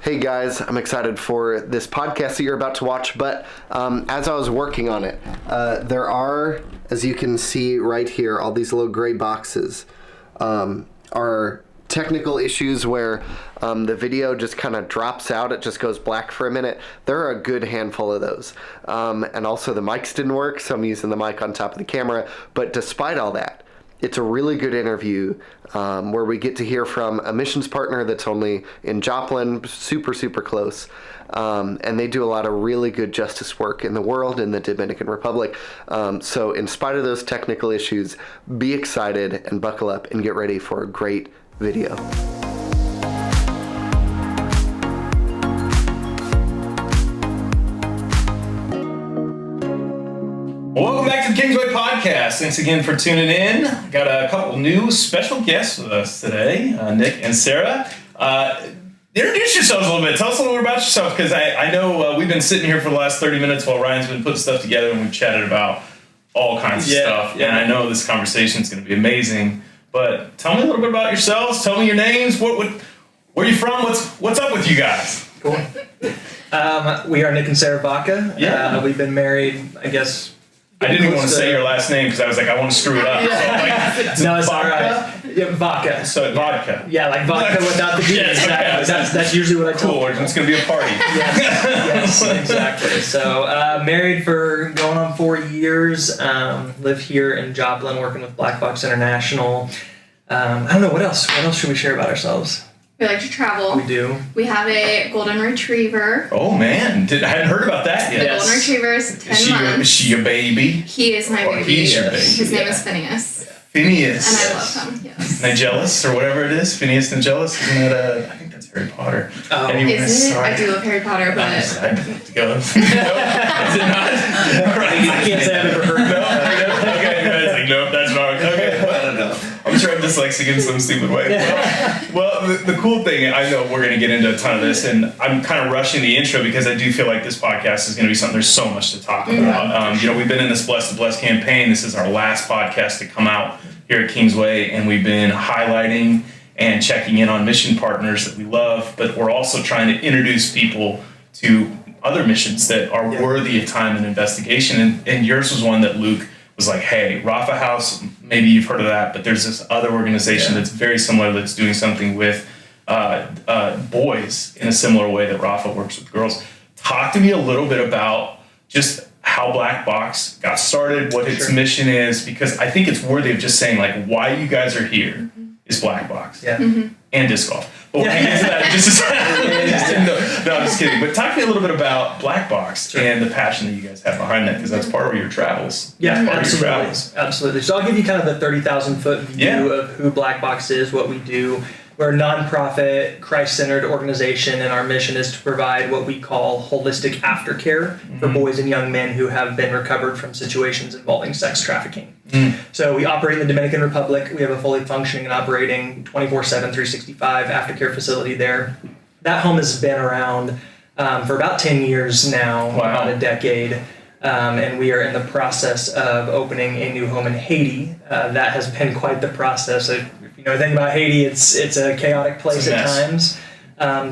Hey guys, I'm excited for this podcast that you're about to watch, but as I was working on it, there are, as you can see right here, all these little gray boxes are technical issues where the video just kind of drops out. It just goes black for a minute. There are a good handful of those. And also the mics didn't work, so I'm using the mic on top of the camera. But despite all that, it's a really good interview where we get to hear from a missions partner that's only in Joplin, super, super close. And they do a lot of really good justice work in the world, in the Dominican Republic. So in spite of those technical issues, be excited and buckle up and get ready for a great video. Welcome back to the Kingsway Podcast. Thanks again for tuning in. Got a couple new special guests with us today, Nick and Sarah. Introduce yourselves a little bit. Tell us a little bit about yourself, because I know we've been sitting here for the last 30 minutes while Ryan's been putting stuff together, and we've chatted about all kinds of stuff. Yeah. And I know this conversation is going to be amazing. But tell me a little bit about yourselves. Tell me your names. Where are you from? What's up with you guys? Cool. We are Nick and Sarah Vacca. Yeah. We've been married, I guess. I didn't even want to say your last name because I was like, I want to screw it up. Yeah. So no, it's all right. Yeah, vodka. So vodka. Yeah, like vodka without the G. Yes, Exactly. okay. That's usually what I tell Cool. It's going to be a party. Yes, exactly. So married for going on 4 years. Live here in Joplin, working with Blackbox International. I don't know, what else? What else should we share about ourselves? We like to travel. We do. We have a golden retriever. Oh man, I hadn't heard about that yet. The golden retriever is 10 months. Is she a baby? He is my baby. He's your baby. His name is Phineas. Phineas. And I love him, yes. Nigellus, or whatever it is. Phineas Nigellus. Isn't that I think that's Harry Potter. Oh. Is it? I do love Harry Potter, but... I have to go. No? Is it not? I can't say I've ever heard No? Okay, guys, like, nope, that's wrong. Okay. I don't know. I'm sure I'm dyslexic in some stupid way. Well, the cool thing, I know we're going to get into a ton of this, and I'm kind of rushing the intro because I do feel like this podcast is going to be something, there's so much to talk about. We've been in this Blessed to Bless campaign. This is our last podcast to come out here at Kingsway, and we've been highlighting and checking in on mission partners that we love, but we're also trying to introduce people to other missions that are worthy of time and investigation. And yours was one that Luke was like, hey, Rafa House, maybe you've heard of that, but there's this other organization that's very similar that's doing something with boys in a similar way that Rafa works with girls. Talk to me a little bit about just how Blackbox got started, what its mission is, because I think it's worthy of just saying, like, why you guys are here is Blackbox. Yeah. And disc golf. But we'll get into that. No, I'm just kidding. But talk to me a little bit about Blackbox and the passion that you guys have behind that, because that's part of your travels. Yeah, absolutely. So I'll give you kind of the 30,000-foot view of who Blackbox is, what we do. We're a nonprofit, Christ-centered organization, and our mission is to provide what we call holistic aftercare for boys and young men who have been recovered from situations involving sex trafficking. So we operate in the Dominican Republic. We have a fully functioning and operating 24/7, 365 aftercare facility there. That home has been around for about 10 years now, about a decade. And we are in the process of opening a new home in Haiti. That has been quite the process. If you know anything about Haiti, it's a chaotic place at times.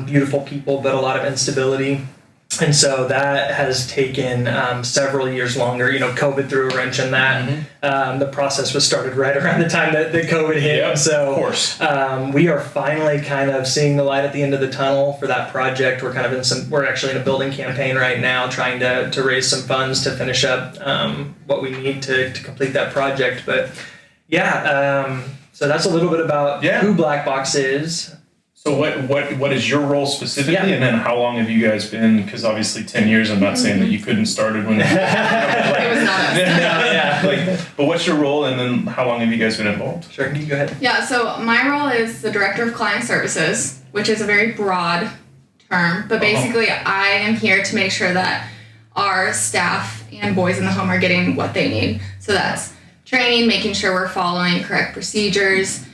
Beautiful people, but a lot of instability. And so that has taken several years longer. COVID threw a wrench in that. The process was started right around the time that COVID hit. Yep, so of course. We are finally kind of seeing the light at the end of the tunnel for that project. We're actually in a building campaign right now, trying to raise some funds to finish up what we need to complete that project. But so that's a little bit about who Blackbox is. So what is your role specifically, and then how long have you guys been? Because obviously 10 years. I'm not saying that you couldn't started when. It was not us. But what's your role, and then how long have you guys been involved? Sure, you go ahead. Yeah, so my role is the Director of Client Services, which is a very broad term, but basically I am here to make sure that our staff and boys in the home are getting what they need. So that's training, making sure we're following correct procedures,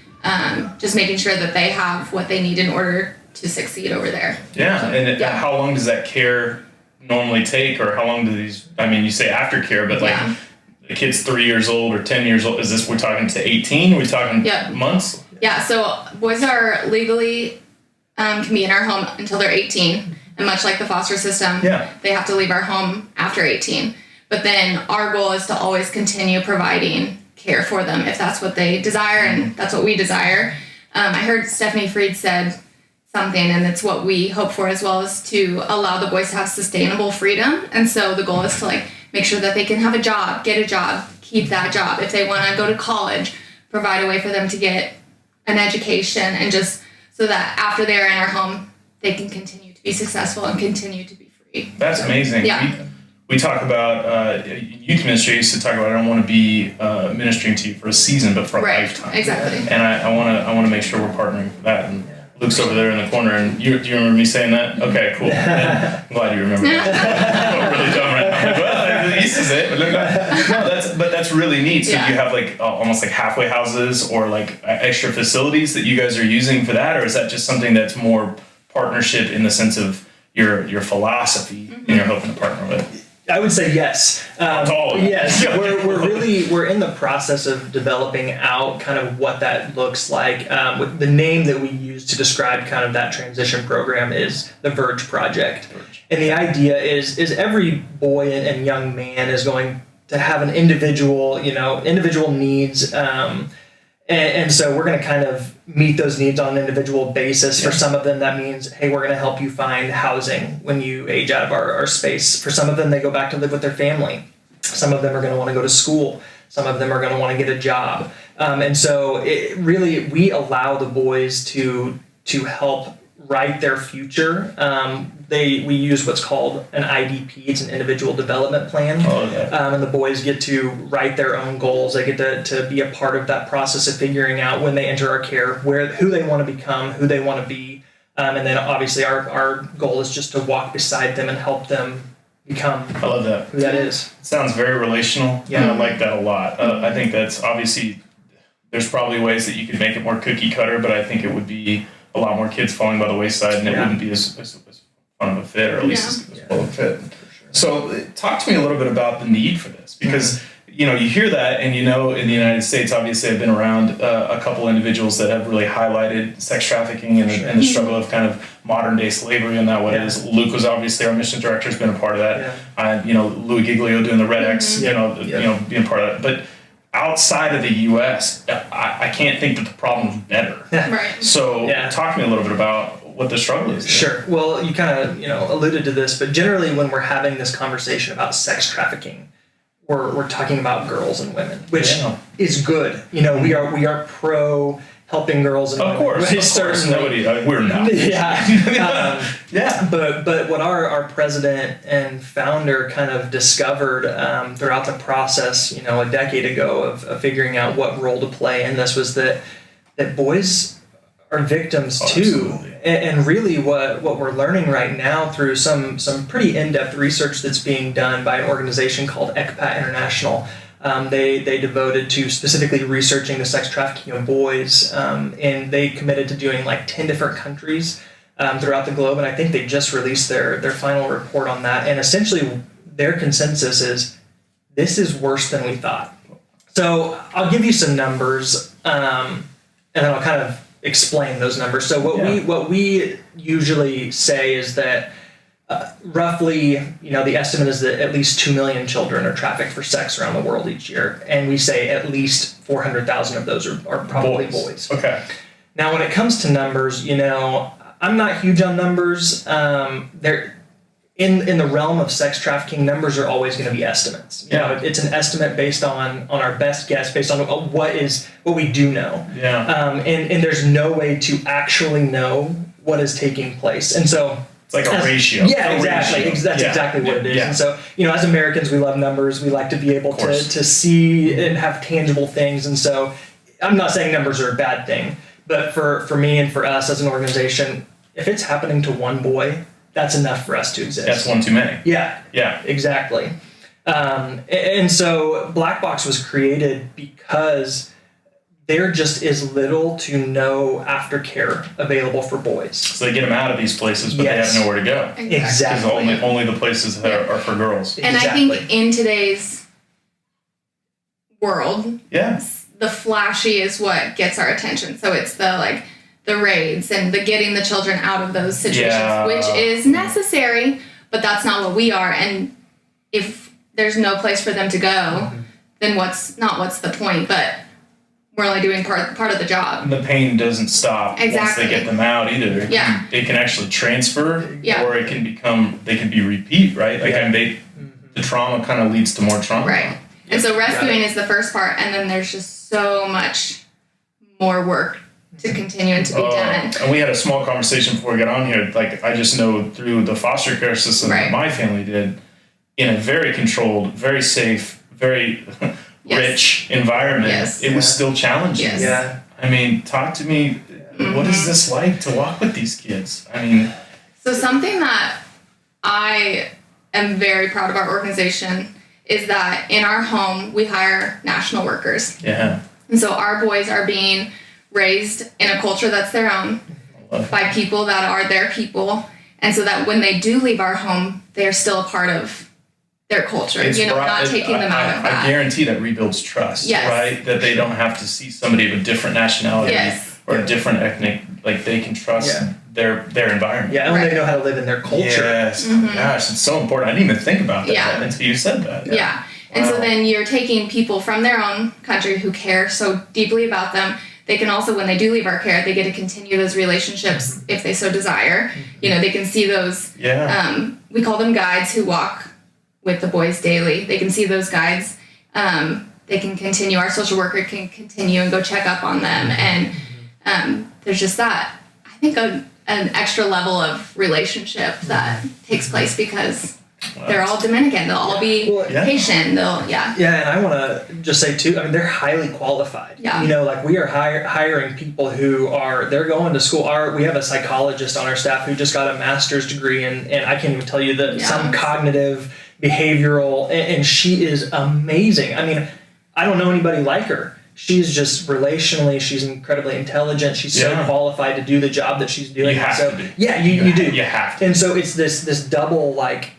just making sure that they have what they need in order to succeed over there. How long does that care normally take, or how long do these, you say aftercare, but like the kid's 3 years old or 10 years old, we're talking to 18? Are we talking months? Yeah, so boys are legally can be in our home until they're 18. And much like the foster system, they have to leave our home after 18. But then our goal is to always continue providing care for them if that's what they desire and that's what we desire. I heard Stephanie Fried said something, and it's what we hope for as well, is to allow the boys to have sustainable freedom. And so the goal is to like make sure that they can have a job, get a job, keep that job. If they want to go to college, provide a way for them to get an education, and just so that after they're in our home, they can continue to be successful and continue to be free. That's amazing. Yeah. We talk about youth ministry. I used to talk about I don't want to be ministering to you for a season, but for a lifetime. Exactly. And I want to make sure we're partnering for that. And Luke's over there in the corner, and do you remember me saying that? Okay, cool. I'm glad you remember that. I'm really dumb right now. I'm like, well, the East is it. But that's really neat. So you have like almost like halfway houses or like extra facilities that you guys are using for that, or is that just something that's more partnership in the sense of your philosophy and you're hoping to partner with? I would say yes. Yes, we're in the process of developing out kind of what that looks like. With the name that we use to describe kind of that transition program is the Verge Project. And the idea is every boy and young man is going to have an individual needs. And so we're going to kind of meet those needs on an individual basis. For some of them, that means, hey, we're going to help you find housing when you age out of our space. For some of them, they go back to live with their family. Some of them are going to want to go to school. Some of them are going to want to get a job. And so we allow the boys to help write their future. We use what's called an IDP. It's an individual development plan. And the boys get to write their own goals. They get to be a part of that process of figuring out when they enter our care, who they want to become, who they want to be. And then obviously our goal is just to walk beside them and help them become I love that. Who that is. It sounds very relational. Yeah. I like that a lot. I think that's obviously, there's probably ways that you could make it more cookie cutter, but I think it would be a lot more kids falling by the wayside, and it wouldn't be as fun of a fit, or at least as well of a fit. Sure. So talk to me a little bit about the need for this, because you hear that, and in the United States, obviously I've been around a couple individuals that have really highlighted sex trafficking and the struggle of kind of modern day slavery and that what it is. Luke was obviously our mission director, has been a part of that. Louis Giglio doing the Red X, being part of that. But outside of the U.S., I can't think that the problem is better. Right. So talk to me a little bit about what the struggle is. Sure. Well, you kind of alluded to this, but generally when we're having this conversation about sex trafficking, we're talking about girls and women, which is good. We are pro helping girls and women. Of course. Nobody, we're not. But what our president and founder kind of discovered throughout the process, a decade ago of figuring out what role to play in this was that boys are victims too. Absolutely. And really what we're learning right now through some pretty in-depth research that's being done by an organization called ECPAT International. They devoted to specifically researching the sex trafficking of boys, and they committed to doing like 10 different countries throughout the globe, and I think they just released their final report on that, and essentially their consensus is this is worse than we thought. So I'll give you some numbers, and then I'll kind of explain those numbers. So what we usually say is that roughly, the estimate is that at least 2 million children are trafficked for sex around the world each year. And we say at least 400,000 of those are probably boys. Okay. Now, when it comes to numbers, I'm not huge on numbers. They're in the realm of sex trafficking, numbers are always going to be estimates. It's an estimate based on our best guess, based on what we do know. And there's no way to actually know what is taking place. And so it's like a ratio. Yeah, exactly. That's exactly what it is. And so, as Americans, we love numbers. We like to be able to see and have tangible things. And so I'm not saying numbers are a bad thing, but for me and for us as an organization, if it's happening to one boy, that's enough for us to exist. That's one too many. Yeah, exactly. And so Blackbox was created because there just is little to no aftercare available for boys. So they get them out of these places, but they have nowhere to go. Exactly. Because only the places that are for girls. And I think in today's world, the flashy is what gets our attention. So it's the the raids and the getting the children out of those situations, which is necessary, but that's not what we are. And if there's no place for them to go, then what's the point? But we're only doing part of the job. And the pain doesn't stop once they get them out either. It can actually transfer, or it can they can be repeat, right? Like the trauma kind of leads to more trauma. Right. And so rescuing is the first part, and then there's just so much more work to continue and to be done. And we had a small conversation before we got on here. Like, I just know through the foster care system that my family did, in a very controlled, very safe, very rich environment, it was still challenging. I mean, talk to me. What is this like to walk with these kids? I mean, so something that I am very proud of our organization is that in our home we hire national workers. And so our boys are being raised in a culture that's their own by people that are their people, and so that when they do leave our home, they are still a part of their culture. Not taking them out of that. I guarantee that rebuilds trust, right? That they don't have to see somebody of a different nationality or a different ethnic. Like, they can trust their environment. And they know how to live in their culture. Gosh, it's so important. I didn't even think about that until you said that. And so then you're taking people from their own country who care so deeply about them. They can also, when they do leave our care, they get to continue those relationships if they so desire. They can see those, we call them guides who walk with the boys daily. They can see those guides. They can continue, our social worker can continue and go check up on them. And there's just that, I think, an extra level of relationship that takes place because they're all Dominican. They'll all be Haitian. And I want to just say too, I mean, they're highly qualified. Like, we are hiring people they're going to school. We have a psychologist on our staff who just got a master's degree and I can't even tell you some cognitive behavioral, and she is amazing. I mean, I don't know anybody like her. She's just relationally, she's incredibly intelligent. She's so qualified to do the job that she's doing. You have to be. You do. You have to. And so it's this double, like,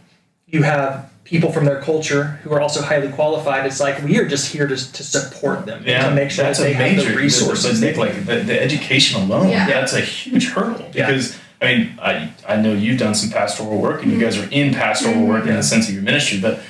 you have people from their culture who are also highly qualified. It's like, we are just here to support them, to make sure that they have the resources. Like the education alone, that's a huge hurdle because I mean, I know you've done some pastoral work and you guys are in pastoral work in the sense of your ministry, but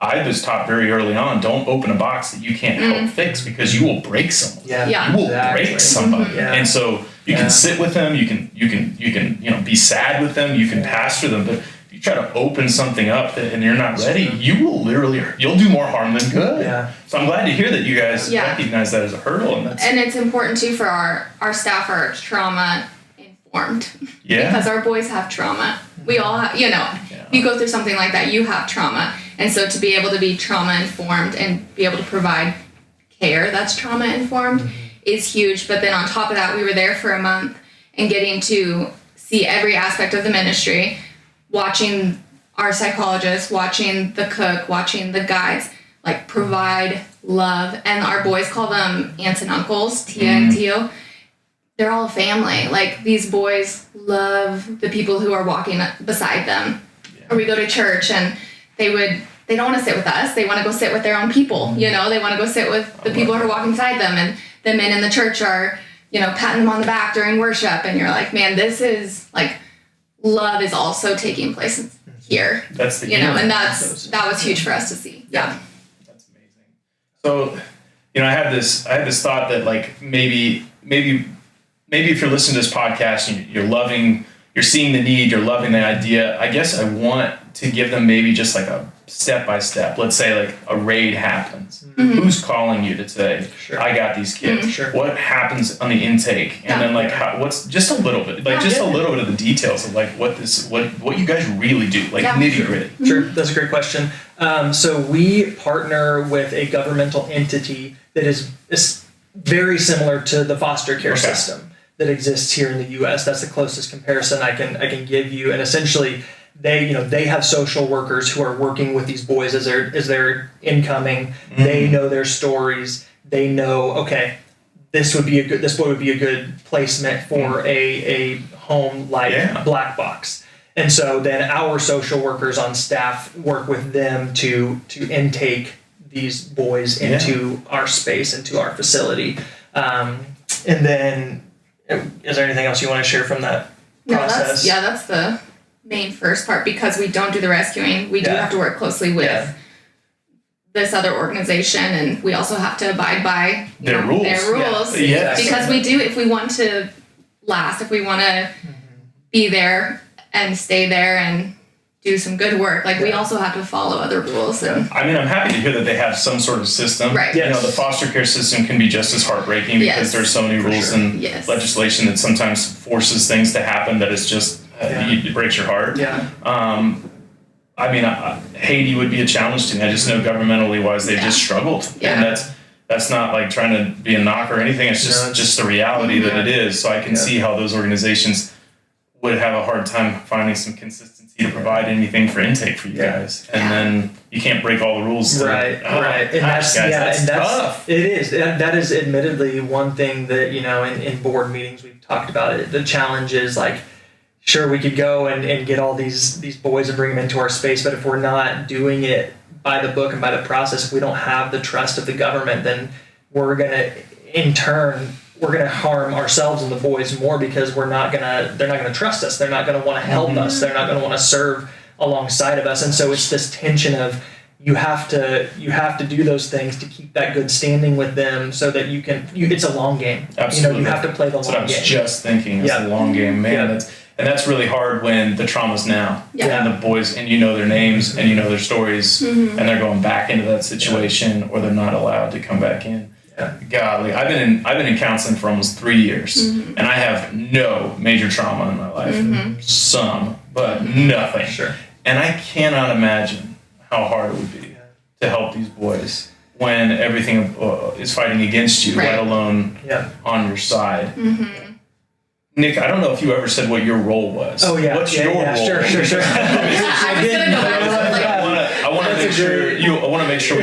I was taught very early on, don't open a box that you can't help fix because you will break someone. You will break somebody. And so you can sit with them, you can be sad with them, you can pastor them, but if you try to open something up and you're not ready, you'll do more harm than good. So I'm glad to hear that you guys recognize that as a hurdle. And it's important too for our staff are trauma informed. Because our boys have trauma. We all have, if you go through something like that, you have trauma. And so to be able to be trauma informed and be able to provide care that's trauma informed is huge. But then on top of that, we were there for a month and getting to see every aspect of the ministry, watching our psychologists, watching the cook, watching the guides, like, provide love. And our boys call them aunts and uncles, Tia and Tio. They're all a family. Like, these boys love the people who are walking beside them. Or we go to church and they don't want to sit with us. They want to go sit with their own people. They want to go sit with the people who are walking beside them. And the men in the church are, patting them on the back during worship. And you're like, man, this is like, love is also taking place here. That's the and that was huge for us to see. That's amazing. So, I had this thought that, like, maybe if you're listening to this podcast and you're seeing the need, you're loving the idea, I guess I want to give them maybe just like a step-by-step. Let's say, like, a raid happens. Who's calling you to say, I got these kids? What happens on the intake? And then, like, what's just a little bit, like, a little bit of the details of, like, what you guys really do, like, nitty-gritty. Sure, that's a great question. So we partner with a governmental entity that is very similar to the foster care system that exists here in the U.S. That's the closest comparison I can give you. And essentially, they have social workers who are working with these boys as they're incoming. They know their stories. They know, okay, this boy would be a good placement for a home like Blackbox. And so then our social workers on staff work with them to intake these boys into our space, into our facility. And Is there anything else you want to share from that process? That's the main first part, because we don't do the rescuing. We do have to work closely with this other organization, and we also have to abide by their rules. Yes. Because we do, if we want to last, if we want to be there and stay there and do some good work, like we also have to follow other rules. And I mean, I'm happy to hear that they have some sort of system. Right. You know, the foster care system can be just as heartbreaking because there's so many rules and legislation that sometimes forces things to happen that is just it breaks your heart. I mean, Haiti would be a challenge to me. I just know governmentally wise they've just struggled, and that's not like trying to be a knock or anything. It's just the reality that it is. So I can see how those organizations would have a hard time finding some consistency to provide anything for intake for you guys, and then you can't break all the rules. Right. And that's tough. It is. That is admittedly one thing that, you know, in board meetings we've talked about it. The challenge is like, sure, we could go and get all these boys and bring them into our space, but if we're not doing it by the book and by the process, if we don't have the trust of the government, then we're gonna, in turn, harm ourselves and the boys more, because they're not gonna trust us. They're not gonna want to help us. They're not gonna want to serve alongside of us. And so it's this tension of you have to do those things to keep that good standing with them, so that it's a long game. Absolutely. You know, you have to play the long game. That's what I was just thinking. It's a long game, man. And that's really hard when the trauma's now. And the boys, and you know their names and you know their stories, and they're going back into that situation, or they're not allowed to come back in. Golly, I've been in counseling for almost 3 years, and I have no major trauma in my life. Some, but nothing. Sure. And I cannot imagine how hard it would be to help these boys when everything is fighting against you, let alone on your side. Nick, I don't know if you ever said what your role was. Oh yeah. What's your role? Sure. I didn't know. I want to make sure I want to make sure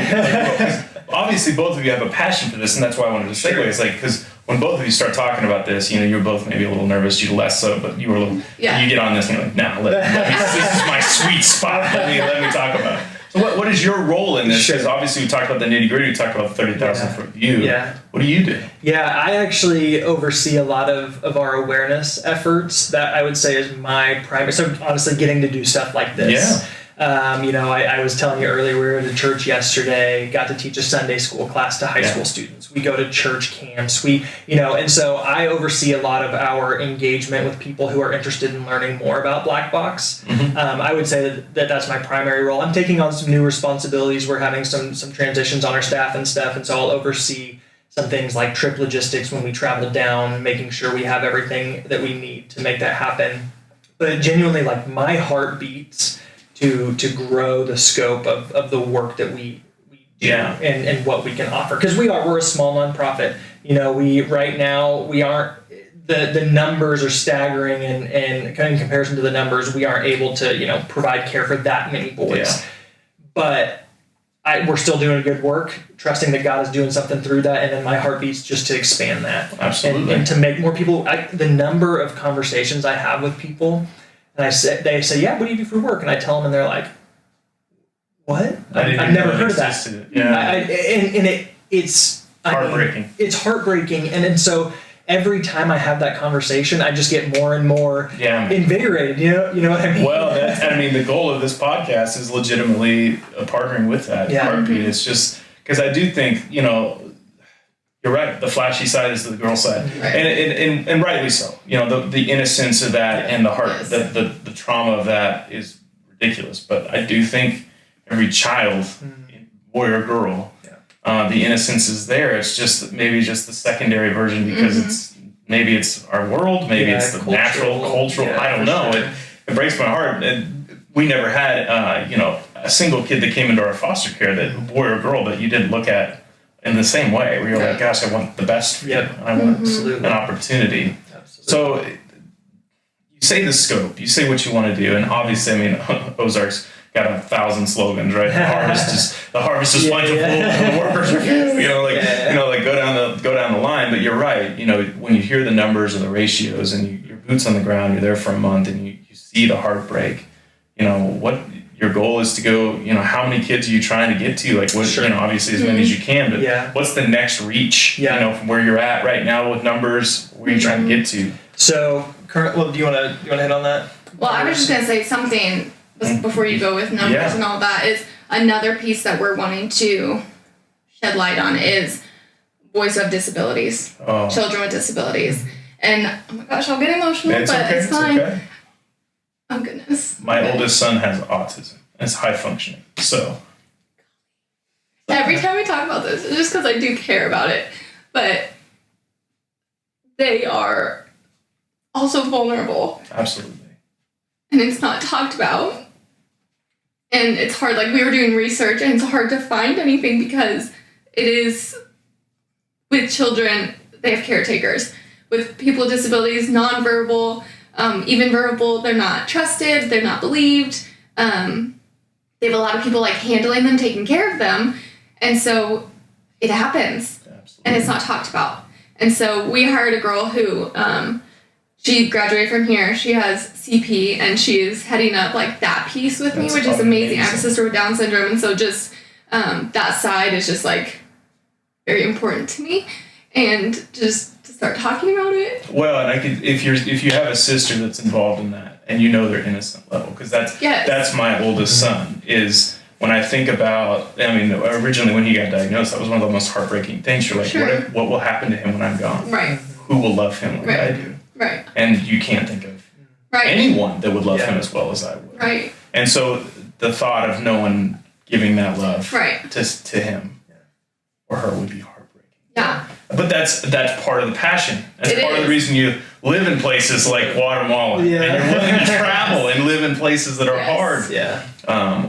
obviously both of you have a passion for this, and that's why I wanted to segue. It's like, because when both of you start talking about this, you know, you're both maybe a little nervous, you less so, but you were a little. You get on this and you're like, nah, let me, this is my sweet spot. Let me talk about it. So what is your role in this? Because obviously we talked about the nitty gritty. We talked about the 30,000 foot view. What do you do? I actually oversee a lot of our awareness efforts. That I would say is my primary. So honestly, getting to do stuff like this. You know, I was telling you earlier, we were at a church yesterday, got to teach a Sunday school class to high school students. We go to church camps, and so I oversee a lot of our engagement with people who are interested in learning more about Blackbox. I would say that that's my primary role. I'm taking on some new responsibilities. We're having some transitions on our staff and stuff, and so I'll oversee some things like trip logistics when we travel down, making sure we have everything that we need to make that happen. But genuinely, like, my heart beats to grow the scope of the work that we do and what we can offer, because we're a small nonprofit. You know, right now we aren't, the numbers are staggering, and kind of in comparison to the numbers, we aren't able to, you know, provide care for that many boys. But we're still doing good work, trusting that God is doing something through that, and then my heart beats just to expand that. Absolutely. And to make more people. The number of conversations I have with people. And they say, what do you do for work? And I tell them, and they're like, what? I've never heard of that. It's heartbreaking. It's heartbreaking. And so every time I have that conversation, I just get more and more invigorated. You know what I mean? Well, the goal of this podcast is legitimately partnering with that heartbeat. It's just because I do think, you know, you're right. The flashy side is the girl side, and rightly so. You know, the innocence of that and the heart, the trauma of that is ridiculous. But I do think every child, boy or girl, the innocence is there. It's just maybe just the secondary version, because it's our world, maybe it's the cultural. I don't know. Sure. It breaks my heart. We never had a single kid that came into our foster care, that boy or girl, that you didn't look at in the same way, where you're like, gosh, I want the best for you. I want an opportunity. Absolutely. So you say the scope, you say what you want to do, and obviously, Ozark's got 1,000 slogans, right? The harvest is plentiful, the workers are few. Go down the line. But you're right. You know, when you hear the numbers or the ratios, and your boots on the ground, you're there for a month, and you see the heartbreak. You know what your goal is to go. You know, how many kids are you trying to get to? Like, what? You know, obviously as many as you can. But what's the next reach? You know, from where you're at right now with numbers, Where are you trying to get to? So, well, do you want to hit on that? Well, I was just going to say something before you go with numbers and all that is another piece that we're wanting to shed light on is boys who have disabilities, children with disabilities. And, oh my gosh, I'll get emotional, it's fine. Okay. Oh, goodness. My oldest son has autism. It's high functioning, so. Every time we talk about this, it's just because I do care about it. But they are also vulnerable. Absolutely. And it's not talked about. And it's hard. Like, we were doing research, and it's hard to find anything because it is, with children, they have caretakers. With people with disabilities, nonverbal, even verbal, they're not trusted, they're not believed. They have a lot of people, like, handling them, taking care of them. And so it happens. Absolutely. And it's not talked about. And so we hired a girl who, she graduated from here. She has CP, and she is heading up, like, that piece with me, which is amazing. I have a sister with Down syndrome, and so just that side is just, like, very important to me. And just to start talking about it. Well, and I could, if you have a sister that's involved in that, and you know their innocent level, because that's my oldest son, is when I think about, I mean, originally when he got diagnosed, that was one of the most heartbreaking things. You're like, what will happen to him when I'm gone? Right. Who will love him like I do? Right. And you can't think of anyone that would love him as well as I would. Right. And so the thought of no one giving that love to him or her would be heartbreaking. Yeah. But that's part of the passion. That's part of the reason you live in places like Guatemala. Yeah. And you're willing to travel and live in places that are hard. Yeah.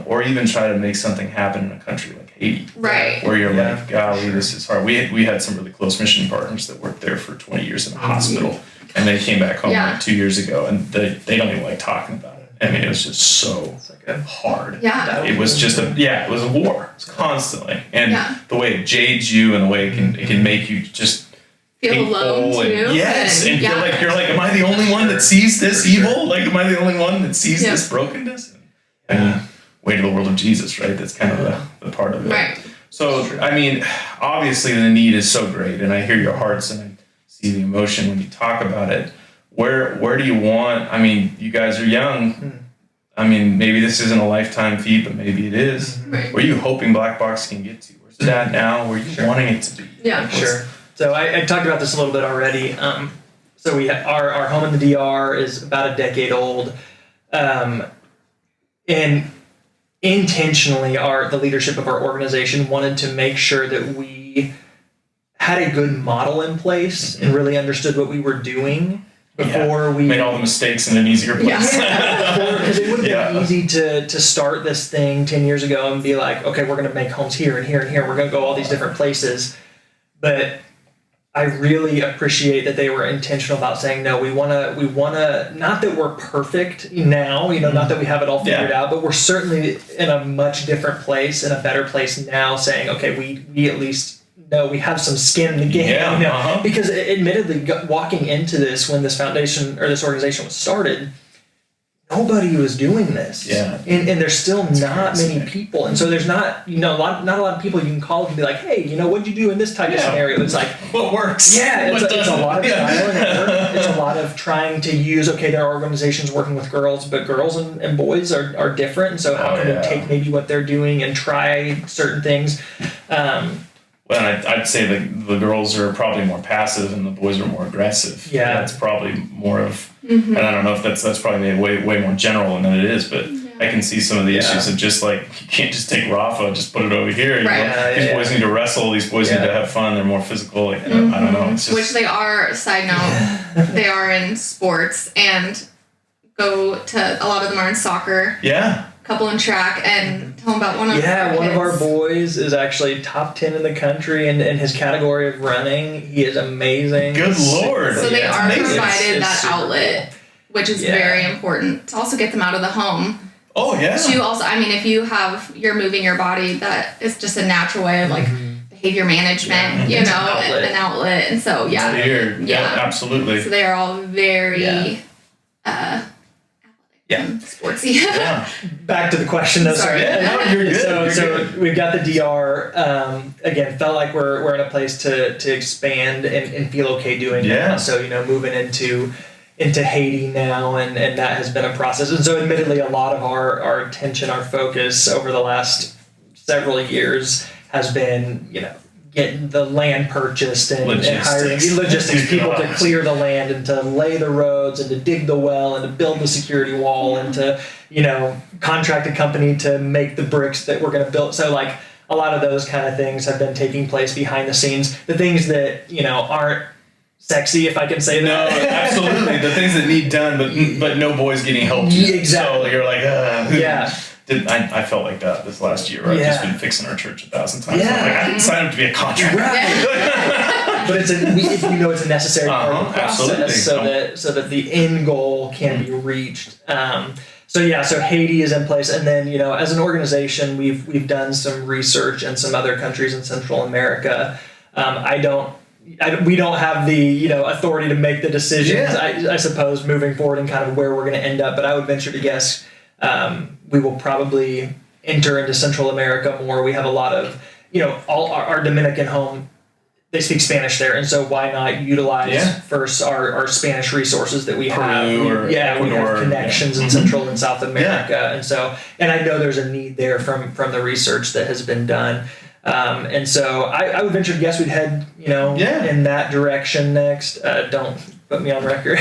Or even try to make something happen in a country like Haiti. Right. Where you're like, golly, this is hard. We had some really close mission partners that worked there for 20 years in a hospital. And they came back home like 2 years ago, and they don't even like talking about it. I mean, it was just so hard. Yeah. It was just it was a war. It's constantly. And the way it jades you and the way it can make you just feel alone too. And feel like you're like, am I the only one that sees this evil? Like, am I the only one that sees this brokenness? I mean, way to the world of Jesus, right? That's kind of the part of it. Right. So, I mean, obviously the need is so great, and I hear your hearts and I see the emotion when you talk about it. Where do you want, I mean, you guys are young. I mean, maybe this isn't a lifetime feat, but maybe it is. Right. Where are you hoping Blackbox can get to? Where's it at now? Where are you wanting it to be? Yeah, sure. So I talked about this a little bit already. So we our home in the DR is about a decade old. And intentionally the leadership of our organization wanted to make sure that we had a good model in place and really understood what we were doing before we made all the mistakes in an easier place. Because it would have been easy to start this thing 10 years ago and be like, okay, we're going to make homes here and here and here. We're going to go all these different places. But I really appreciate that they were intentional about saying, no, we want to, not that we're perfect now, not that we have it all figured out, but we're certainly in a much different place, in a better place now, saying, okay, we at least know we have some skin in the game. Because admittedly, walking into this, when this foundation or this organization was started, nobody was doing this. Yeah. And there's still not many people. And so there's not a lot of people you can call and be like, hey, what'd you do in this type of scenario? It's like, what works? Yeah, it's a lot of trial and error. It's a lot of trying to use, there are organizations working with girls, but girls and boys are different. And so how can we take maybe what they're doing and try certain things? Well, I'd say the girls are probably more passive and the boys are more aggressive. Yeah. That's probably more of, and I don't know if that's probably made way more general than it is, but I can see some of the issues of just like, you can't just take Rafa and just put it over here. These boys need to wrestle, these boys need to have fun, they're more physical. Like, I don't know. It's just, which they are, side note, they are in sports and go to, a lot of them are in soccer. Yeah. Couple in track, and tell them about one of one of our boys is actually top 10 in the country in his category of running. He is amazing. Good Lord. So they are provided that outlet, which is very important to also get them out of the home. Oh yeah. To also, I mean, if you're moving your body, that is just a natural way of like behavior management, an outlet. And so absolutely. So they are all very athletic. sportsy. Yeah. Back to the question though. Sorry. No, you're good. So we've got the DR. Again, felt like we're in a place to expand and feel okay doing that. So moving into Haiti now, and that has been a process. And so admittedly, a lot of our attention, our focus over the last several years has been getting the land purchased and hiring logistics people to clear the land and to lay the roads and to dig the well and to build the security wall and to contract a company to make the bricks that we're going to build. So like a lot of those kind of things have been taking place behind the scenes. The things that aren't sexy, if I can say that. No, absolutely. The things that need done, but no boy's getting helped. Exactly. So you're like, yeah. I felt like that this last year. I've just been fixing our church 1,000 times. Yeah. I'm like, I didn't sign up to be a contractor. Right. But it's a necessary part of the process, absolutely. so that the end goal can be reached. So Haiti is in place, and then as an organization, we've done some research in some other countries in Central America. We don't have the authority to make the decisions. I suppose moving forward and kind of where we're going to end up. But I would venture to guess we will probably enter into Central America more. We have a lot of all our Dominican home. They speak Spanish there, and so why not utilize first our Spanish resources that we have? We have connections in Central and South America, and I know there's a need there from the research that has been done. And so I would venture to guess we'd head, in that direction next. Don't put me on record.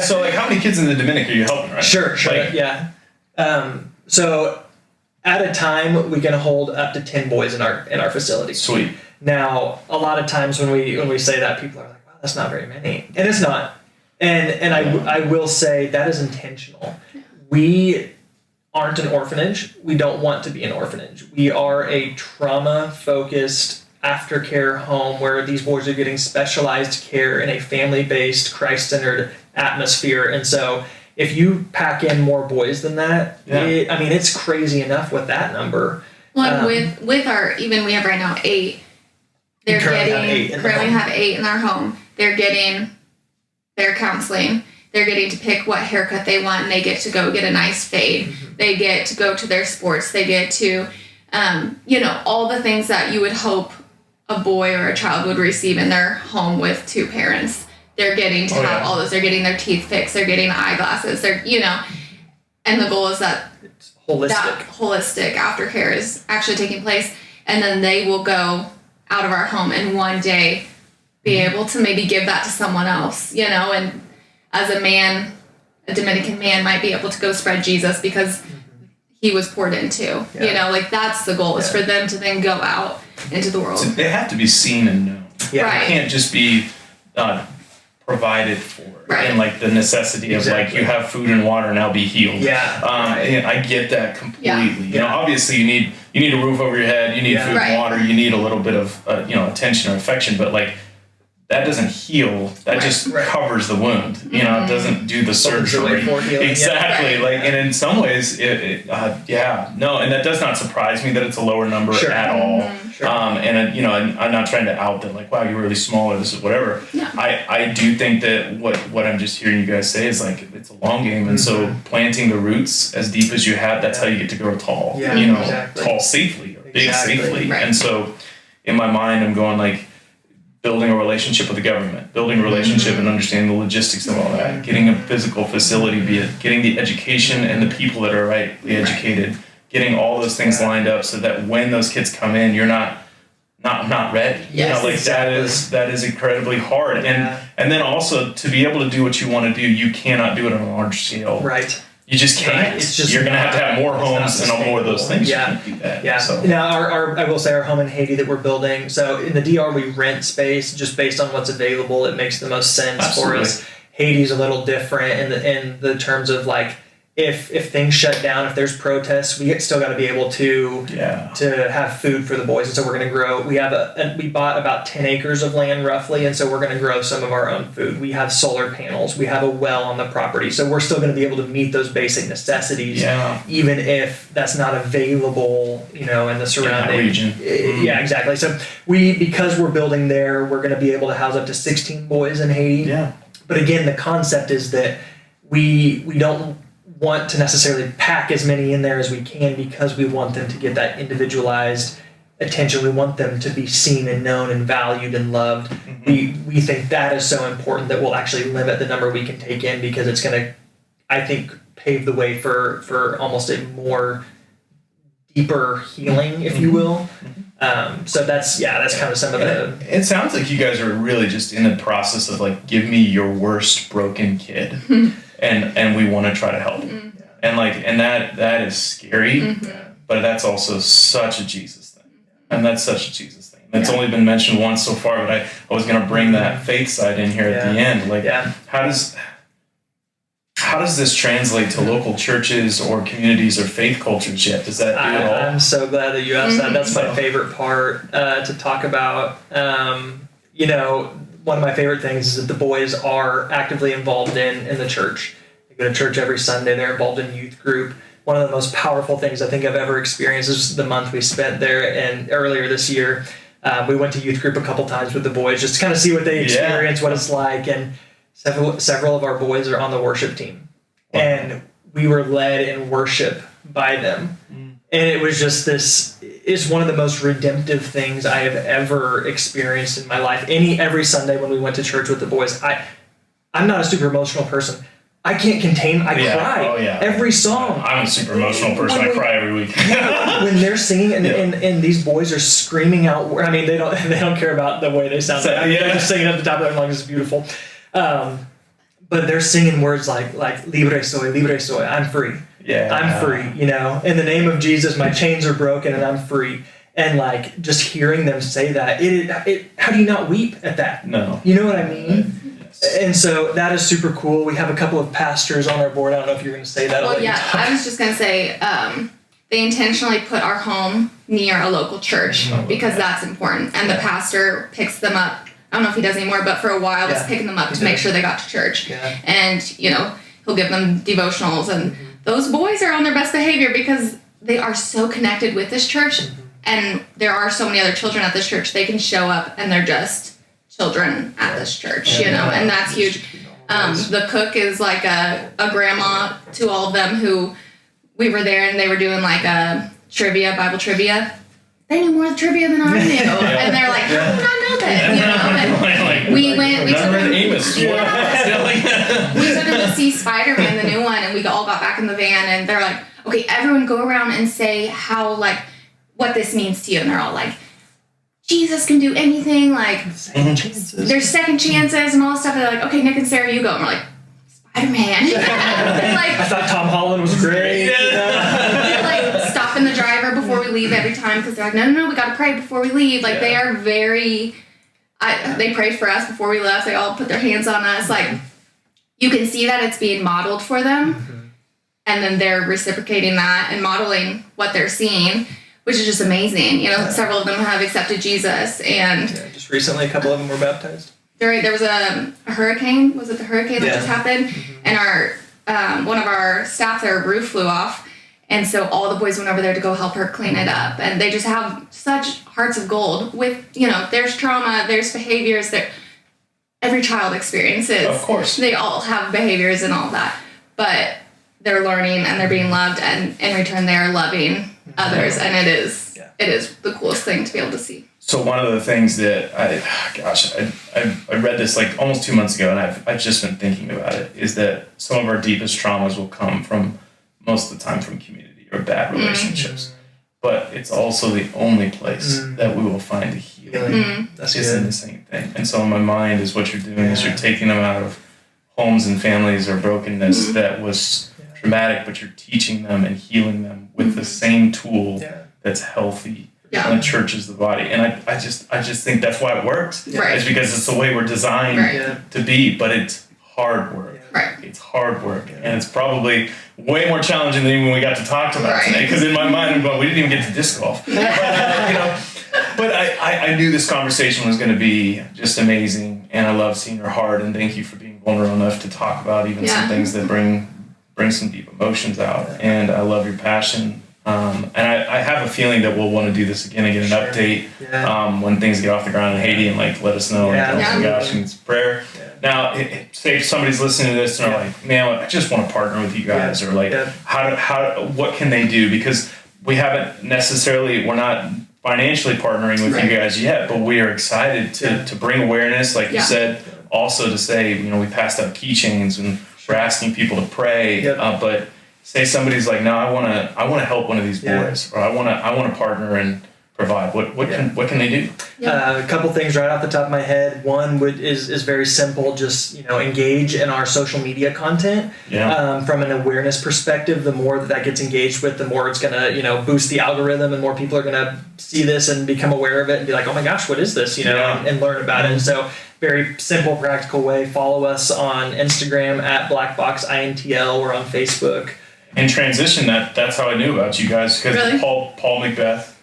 So like, how many kids in the Dominican are you helping, right? Sure. Yeah. So at a time we can hold up to 10 boys in our facility. Sweet. Now, a lot of times when we say that, people are like, wow, that's not very many. And it's not. And I will say that is intentional. We aren't an orphanage. We don't want to be an orphanage. We are a trauma-focused aftercare home where these boys are getting specialized care in a family-based, Christ-centered atmosphere. And so if you pack in more boys than that, it's crazy enough with that number. Well, with our, even we have right now 8, they're currently have 8 in our home. They're getting their counseling. They're getting to pick what haircut they want, and they get to go get a nice fade. Mm-hmm. They get to go to their sports. They get to, all the things that you would hope a boy or a child would receive in their home with 2 parents. They're getting to have all those. They're getting their teeth fixed. They're getting eyeglasses. And the goal is that it's holistic aftercare is actually taking place, and then they will go out of our home and one day be able to maybe give that to someone else, and as a man, a Dominican man might be able to go spread Jesus because he was poured into, that's the goal is for them to then go out into the world. So they have to be seen and known. Yeah. Right. They can't just be provided for. Right. And like the necessity of like, you have food and water, now be healed. Yeah. And I get that completely. Yeah. Obviously you need a roof over your head, you need food Right. and water, you need a little bit of attention or affection, but like that doesn't heal. That just covers the wound. It doesn't do the surgery. Exactly. And in some ways, and that does not surprise me that it's a lower number at all. Mm-hmm. Sure. And I'm not trying to out that like, wow, you're really small or this is whatever. Yeah. I do think that what I'm just hearing you guys say is like, it's a long game. And so planting the roots as deep as you have, that's how you get to grow tall. Yeah, exactly. Tall safely, or big safely. Right. And so in my mind, I'm going like, building a relationship with the government, building a relationship and understanding the logistics of all that, getting a physical facility, getting the education and the people that are rightly educated, getting all those things lined up so that when those kids come in, you're not ready. Yes, that is incredibly hard. And then also to be able to do what you want to do, you cannot do it on a large scale. Right. You just can't. It's just you're going to have more homes and more of those things. Yeah. You can't do that. Yeah. So. Now, I will say our home in Haiti that we're building. So in the DR, we rent space just based on what's available. It makes the most sense for us. Haiti's a little different in the terms of like, if things shut down, if there's protests, we still got to be able to have food for the boys. And so we're going to grow. We bought about 10 acres of land roughly, and so we're going to grow some of our own food. We have solar panels. We have a well on the property, so we're still going to be able to meet those basic necessities, even if that's not available, in the surrounding region. Yeah, exactly. So because we're building there, we're going to be able to house up to 16 boys in Haiti. Yeah. But again, the concept is that we don't want to necessarily pack as many in there as we can because we want them to get that individualized attention. We want them to be seen and known and valued and loved. We think that is so important that we'll actually limit the number we can take in, because it's going to, I think, pave the way for almost a more deeper healing, if you will. So that's kind of some of the... It sounds like you guys are really just in the process of like, give me your worst broken kid and we want to try to help. And that is scary, but that's also such a Jesus thing. And that's such a Jesus thing. That's only been mentioned once so far, but I was going to bring that faith side in here at the end. Like, how does this translate to local churches or communities or faith cultures yet? Does that do it all? I'm so glad that you asked that. That's my favorite part to talk about. One of my favorite things is that the boys are actively involved in the church. They go to church every Sunday. They're involved in youth group. One of the most powerful things I think I've ever experienced is the month we spent there. And earlier this year, we went to youth group a couple times with the boys just to kind of see what they experience, what it's like. And several of our boys are on the worship team. And we were led in worship by them. And it was just it's one of the most redemptive things I have ever experienced in my life. Every Sunday when we went to church with the boys, I'm not a super emotional person. I can't contain. I cry every song. I'm a super emotional person. I cry every week. When they're singing and these boys are screaming out. I mean, they don't care about the way they sound. They're just singing at the top of their lungs. It's beautiful. But they're singing words like libre soy, I'm free. Yeah. I'm free, In the name of Jesus, my chains are broken and I'm free. And like just hearing them say that, how do you not weep at that? No. You know what I mean? And so that is super cool. We have a couple of pastors on our board. I don't know if you're going to say that. Well, I was just going to say they intentionally put our home near a local church because that's important. And the pastor picks them up. I don't know if he does anymore, but for a while was picking them up to make sure they got to church. Yeah. And, he'll give them devotionals. And those boys are on their best behavior because they are so connected with this church. And there are so many other children at this church. They can show up and they're just children at this church, and that's huge. The cook is like a grandma to all of them who we were there and they were doing like a Bible trivia. They knew more trivia than I knew. And they're like, how did I know that? And we took them to see Spider-Man, the new one, and we all got back in the van and they're like, okay, everyone go around and say what this means to you. And they're all like, Jesus can do anything, there's second chances and all this stuff. And they're like, okay, Nick and Sarah, you go. And we're like, Spider-Man. I thought Tom Holland was great. They're stopping the driver before we leave every time because they're like, no, we got to pray before we leave. They are very, they prayed for us before we left. They all put their hands on us. You can see that it's being modeled for them. And then they're reciprocating that and modeling what they're seeing, which is just amazing. Several of them have accepted Jesus, and just recently a couple of them were baptized. There was a hurricane. Was it the hurricane that just happened? And our one of our staff, their roof flew off, and so all the boys went over there to go help her clean it up. And they just have such hearts of gold. With there's trauma, there's behaviors. Every child experiences. Of course, they all have behaviors and all that, but they're learning and they're being loved, and in return they are loving others, and it is the coolest thing to be able to see. So one of the things that I read this almost 2 months ago, and I've just been thinking about it, is that some of our deepest traumas will come from, most of the time, from community or bad relationships. But it's also the only place that we will find a healing. That's in the same thing. And so in my mind is what you're doing is you're taking them out of homes and families or brokenness that was traumatic, but you're teaching them and healing them with the same tool that's healthy. Yeah. And the church is the body. And I just think that's why it works. Right. It's because it's the way we're designed to be, but it's hard work. Right. It's hard work. And it's probably way more challenging than even we got to talk about today. Because in my mind, I'm going, we didn't even get to disc golf. But I knew this conversation was going to be just amazing. And I love seeing your heart. And thank you for being vulnerable enough to talk about even some things that bring some deep emotions out. And I love your passion. And I have a feeling that we'll want to do this again and get an update when things get off the ground in Haiti and let us know and tell us, gosh, needs prayer. Now, say if somebody's listening to this and they're like, man, I just want to partner with you guys, or like, what can they do? Because we're not financially partnering with you guys yet, but we are excited to bring awareness, like you said, also to say, we passed out keychains and we're asking people to pray, but say somebody's like, no, I want to help one of these boys, or I want to partner and provide. What can they do? A couple things right off the top of my head. One is very simple. Just engage in our social media content. From an awareness perspective, the more that gets engaged with, the more it's gonna boost the algorithm, and more people are gonna see this and become aware of it and be like, oh my gosh, what is this? And learn about it. And so, very simple, practical way. Follow us on Instagram at Blackbox Intl. We're on Facebook. In transition, that's how I knew about you guys, because Paul Macbeth.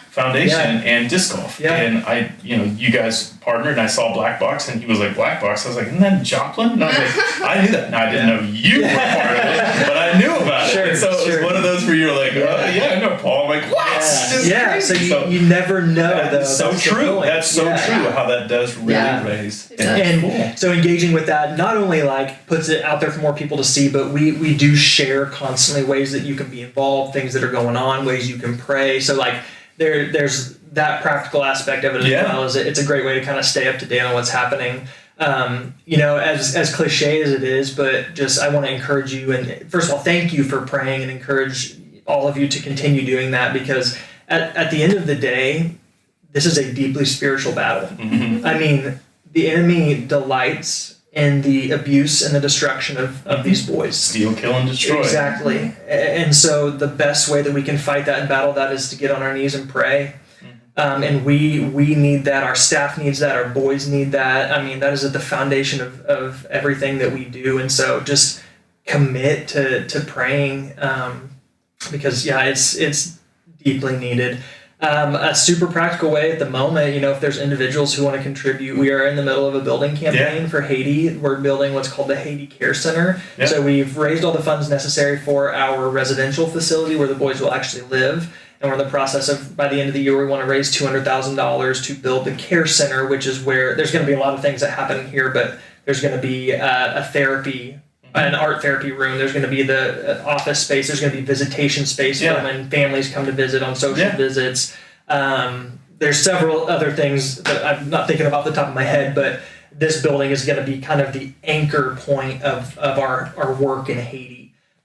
Foundation and disc golf, and I, you guys partnered, and I saw Blackbox, and he was like, Blackbox. I was like, isn't that Joplin? And I was like, I knew that. Now I didn't know you were part of it, but I knew about it. And so it was one of those where you're like, I know Paul. I'm like, what? So you never know. That's so true. That's so true. How that does really raise. And so engaging with that not only puts it out there for more people to see, but we do share constantly ways that you can be involved, things that are going on, ways you can pray. So there's that practical aspect of it as well. It's a great way to kind of stay up to date on what's happening. As cliche as it is, but just I want to encourage you, and first of all, thank you for praying, and encourage all of you to continue doing that, because at the end of the day, this is a deeply spiritual battle. Mm-hmm. I mean, the enemy delights in the abuse and the destruction of these boys. Steal, kill, and destroy. Exactly. And so the best way that we can fight that and battle that is to get on our knees and pray. And we need that. Our staff needs that. Our boys need that. I mean, that is at the foundation of everything that we do. And so just commit to praying, because it's deeply needed. A super practical way at the moment, if there's individuals who want to contribute, we are in the middle of a building campaign for Haiti. We're building what's called the Haiti Care Center. So we've raised all the funds necessary for our residential facility where the boys will actually live. And we're in the process of, by the end of the year, we want to raise $200,000 to build the care center, which is where there's going to be a lot of things that happen here, but there's going to be a therapy, an art therapy room. There's going to be the office space. There's going to be visitation space for when families come to visit on social visits. There's several other things that I'm not thinking about the top of my head, but this building is going to be kind of the anchor point of our work in Haiti.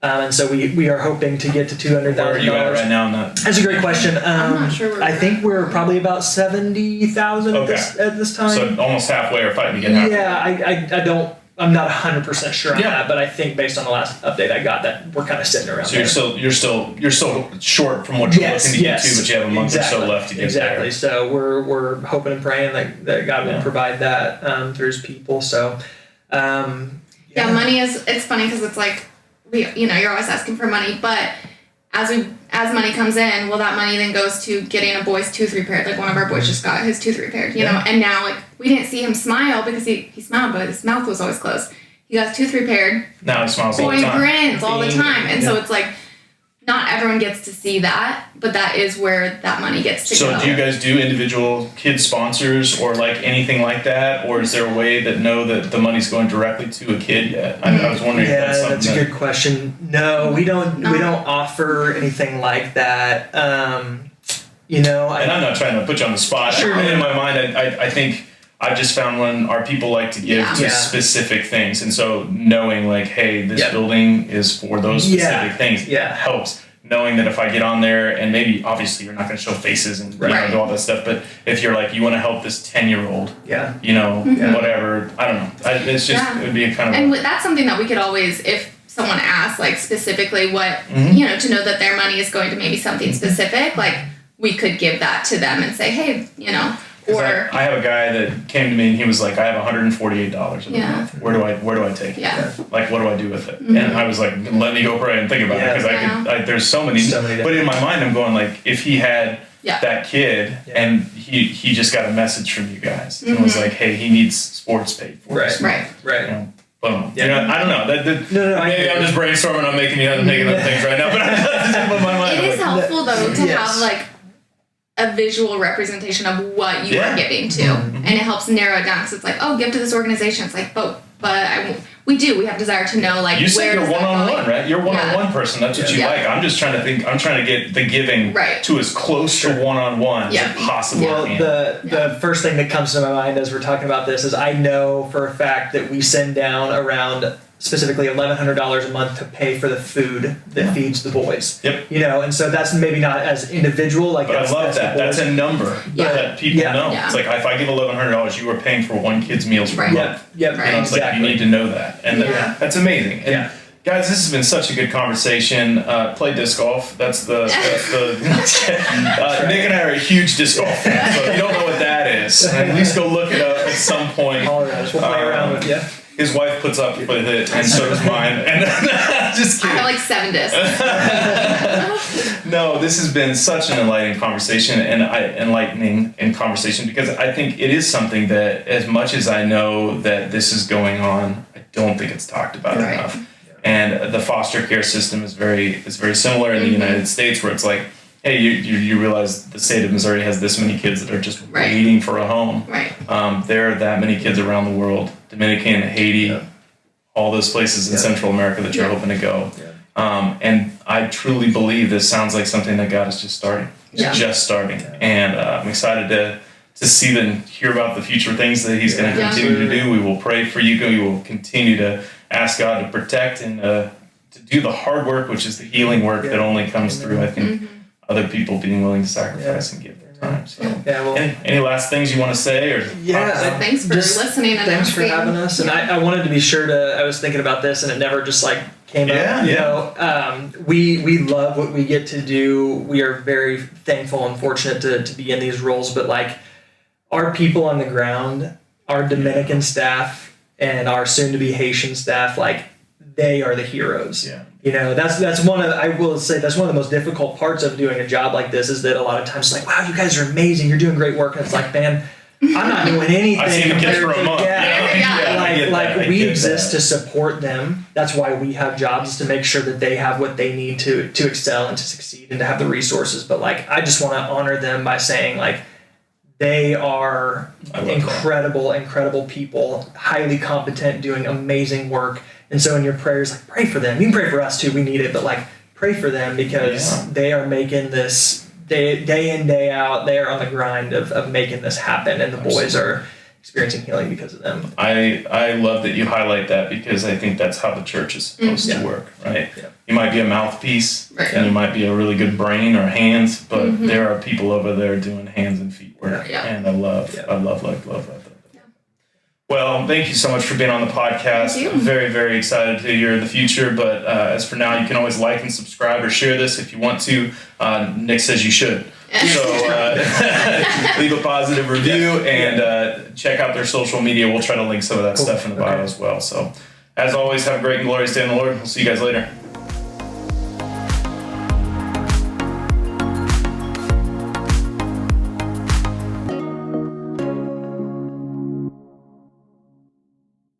And so we are hoping to get to $200,000. Where are you at right now? That's a great question. I'm not sure. I think we're probably about 70,000 at this time. So almost halfway, or fighting to get halfway. Yeah, I'm not 100% sure on that, but I think based on the last update I got that we're kind of sitting around. So you're still short from what you're looking to get to, but you have a month or so left to get there. So we're hoping and praying that God will provide that through His people. So money it's funny because it's like you're always asking for money, but as money comes in, that money then goes to getting a boy's tooth repaired. Like one of our boys just got his tooth repaired, you know, and now we didn't see him smile because he smiled, but his mouth was always closed. He got his tooth repaired. Now he smiles all the time. Boy grins all the time. And so it's like, not everyone gets to see that, but that is where that money gets to go. So do you guys do individual kid sponsors or anything like that? Or is there a way that the money's going directly to a kid yet? I was wondering if that's something. That's a good question. No, we don't offer anything like that. And I'm not trying to put you on the spot. Sure. In my mind, I think I've just found our people like to give to specific things. And so knowing hey, this building is for those specific things helps. Knowing that if I get on there, and maybe obviously you're not going to show faces and do all that stuff, but if you're you want to help this 10-year-old, whatever, I don't know. It's just, it would be a kind of... And that's something that we could always, if someone asks, specifically what, to know that their money is going to maybe something specific, we could give that to them and say, hey, or I have a guy that came to me and he was like, I have $148 a month. Where do I take it? Yeah. What do I do with it? And I was like, let me go pray and think about it, because there's so many. But in my mind, I'm going if he had that kid and he just got a message from you guys and was like, hey, he needs sports paid for. Right. Boom. Yeah. I don't know. Maybe I'm just brainstorming. I'm making up things right now, but that's just in my mind. It is helpful though to have a visual representation of what you are giving to, and it helps narrow it down because it's give to this organization. It's but but we have desire to know, like, you said where you're is that one-on-one, going? right? You're one-on-one person. That's what you Yeah. like. I'm just trying to get the giving to as close to one-on-one as possible. Well, the first thing that comes to my mind as we're talking about this is I know for a fact that we send down around specifically $1,100 a month to pay for the food that feeds the boys. Yep. You know, and so that's maybe not as individual, like. But I love that. That's a number that people know. Yeah. It's like, if I give $1,100, you are paying for one kid's meals per month. Yep. Right. And it's like, you need to know that. And that's amazing. And guys, this has been such a good conversation. Play disc golf. That's the Nick and I are a huge disc golf fans. So if you don't know what that is, at least go look it up at some point. All right, we'll play around with you. His wife puts up with it, and so does mine. And just kidding. I have like 7 discs. No, this has been such an enlightening conversation, because I think it is something that, as much as I know that this is going on, I don't think it's talked about enough. And the foster care system is very similar in the United States, where it's like, hey, you realize the state of Missouri has this many kids that are just waiting for a home. Right. There are that many kids around the world, Dominican, Haiti, all those places in Central America that you're hoping to go. And I truly believe this sounds like something that God is just starting. It's just starting. And I'm excited to see and hear about the future things that He's going to continue to do. We will pray for you. We will continue to ask God to protect and to do the hard work, which is the healing work that only comes through, I think, other people being willing to sacrifice and give their time. So, any last things you want to say? Or thanks for listening. And thanks for having us. And I wanted to be sure I was thinking about this, and it never just like came up. You know, we love what we get to do. We are very thankful and fortunate to be in these roles. But like, our people on the ground, our Dominican staff, and our soon-to-be Haitian staff, like, they are the heroes. Yeah. You know, that's one of the most difficult parts of doing a job like this, is that a lot of times it's like, wow, you guys are amazing, you're doing great work, and it's like, man, I'm not doing anything. I've seen the kids for a month. We exist to support them. That's why we have jobs, is to make sure that they have what they need to excel and to succeed and to have the resources. But like, I just want to honor them by saying, like, they are incredible people, highly competent, doing amazing work. And so in your prayers, like, pray for them. You can pray for us too. We need it, but like, pray for them, because they are making this day in, day out. They are on the grind of making this happen, and the boys are experiencing healing because of them. I love that you highlight that, because I think that's how the church is supposed to work, right? Yeah. You might be a mouthpiece, and you might be a really good brain or hands, but there are people over there doing hands and feet work, and I love that. Well, thank you so much for being on the podcast. I'm very, very excited to hear the future. But as for now, you can always like and subscribe or share this if you want to. Nick says you should. So leave a positive review and check out their social media. We'll try to link some of that stuff in the bio as well. So as always, have a great and glorious day in the Lord. We'll see you guys later.